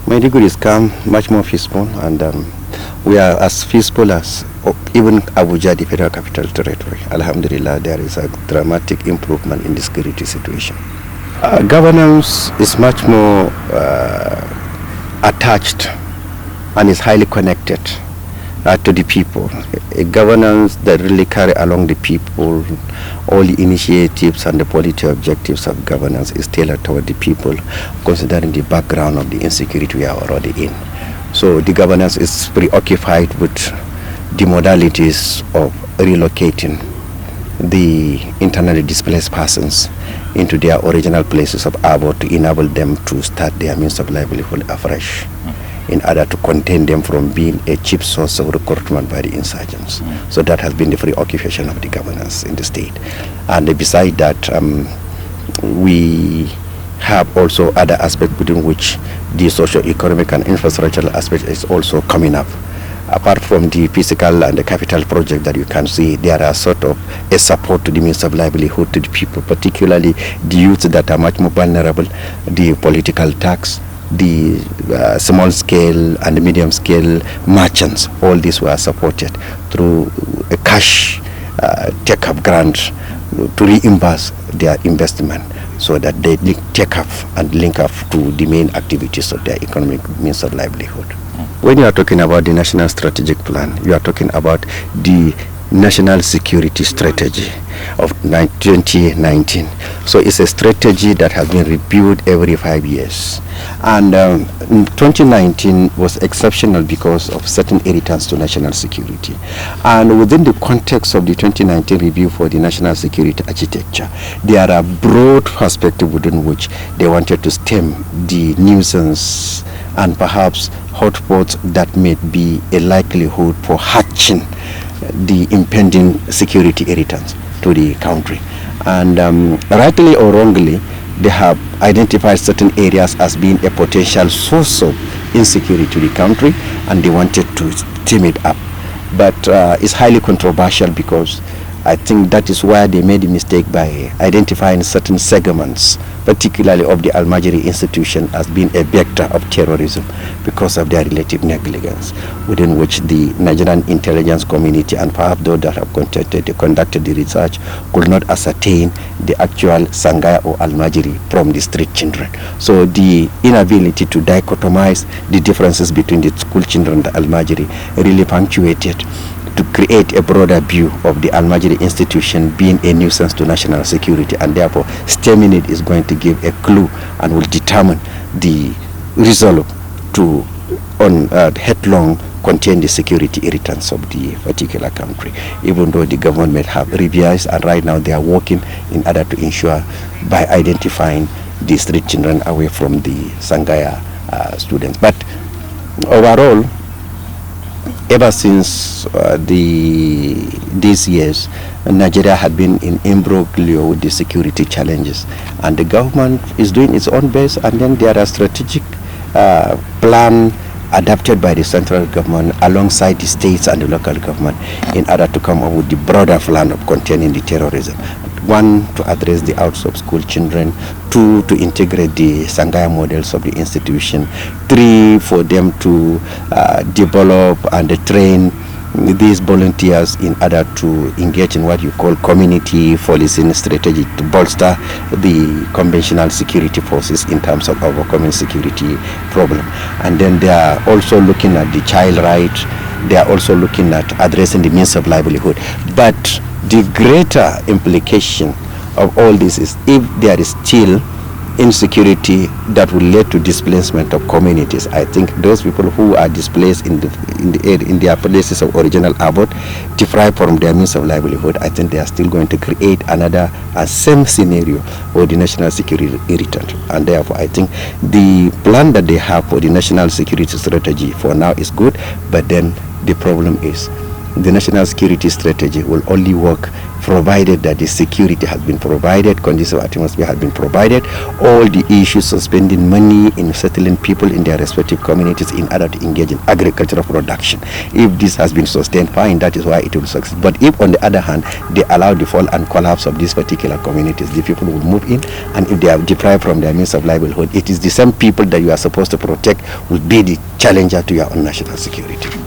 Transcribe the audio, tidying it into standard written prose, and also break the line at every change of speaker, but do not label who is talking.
Maiduguri is calm, much more peaceful, and we are as peaceful as even Abuja, the federal capital territory. Alhamdulillah, there is a dramatic improvement in the security situation. Governance is much more attached and is highly connected to the people. A governance that really carry along the people, all the initiatives and the policy objectives of governance is tailored toward the people, considering the background of the insecurity we are already in. So the governance is preoccupied with the modalities of relocating the internally displaced persons into their original places of abode to enable them to start their means of livelihood afresh, in order to contain them from being a cheap source of recruitment by the insurgents. So that has been the preoccupation of the governance in the state. And beside that, we have also other aspects within which the socio-economic and infrastructural aspect is also coming up. Apart from the physical and the capital project that you can see, there are sort of a support to the means of livelihood to the people, particularly the youth that are much more vulnerable, the political tax, the small scale and medium scale merchants. All these were supported through a cash take-up grant to reimburse their investment, so that they take up and link up to the main activities of their economic means of livelihood. When you are talking about the national strategic plan, you are talking about the national security strategy of 2019. So it's a strategy that has been reviewed every 5 years. And 2019 was exceptional because of certain irritants to national security. And within the context of the 2019 review for the national security architecture, there are broad perspectives within which they wanted to stem the nuisance and perhaps hotspots that may be a likelihood for hatching the impending security irritants to the country. And rightly or wrongly, they have identified certain areas as being a potential source of insecurity to the country, and they wanted to team it up. But it's highly controversial, because I think that is why they made a mistake by identifying certain segments, particularly of the Al-Majri institution, as being a vector of terrorism because of their relative negligence, within which the Nigerian intelligence community and perhaps those that have conducted the research could not ascertain the actual Sangaya or Al-Majri from the street children. So the inability to dichotomize the differences between the school children and the Al-Majri really punctuated to create a broader view of the Al-Majri institution being a nuisance to national security, and therefore stemming it is going to give a clue and will determine the resolve to headlong contain the security irritants of the particular country, even though the government may have revised, and right now they are working in order to ensure by identifying the street children away from the Sangaya students. But overall, ever since these years, Nigeria had been in imbroglio with the security challenges, and the government is doing its own best, and then there are strategic plan adapted by the central government alongside the states and the local government in order to come up with the broader plan of containing the terrorism. One, to address the outs of school children. Two, to integrate the Sangaya models of the institution. Three, for them to develop and train these volunteers in order to engage in what you call community policing strategy to bolster the conventional security forces in terms of overcoming security problem. And then they are also looking at the child right. They are also looking at addressing the means of livelihood. But the greater implication of all this is, if there is still insecurity that will lead to displacement of communities, I think those people who are displaced in their places of original abode, deprived from their means of livelihood, I think they are still going to create another same scenario for the national security irritant. And therefore, I think the plan that they have for the national security strategy for now is good, but then the problem is the national security strategy will only work provided that the security has been provided, conducive atmosphere has been provided, all the issues of spending money in settling people in their respective communities in order to engage in agricultural production. If this has been sustained, fine, that is why it will succeed. But if on the other hand, they allow the fall and collapse of these particular communities, the people will move in, and if they are deprived from their means of livelihood, it is the same people that you are supposed to protect will be the challenger to your own national security.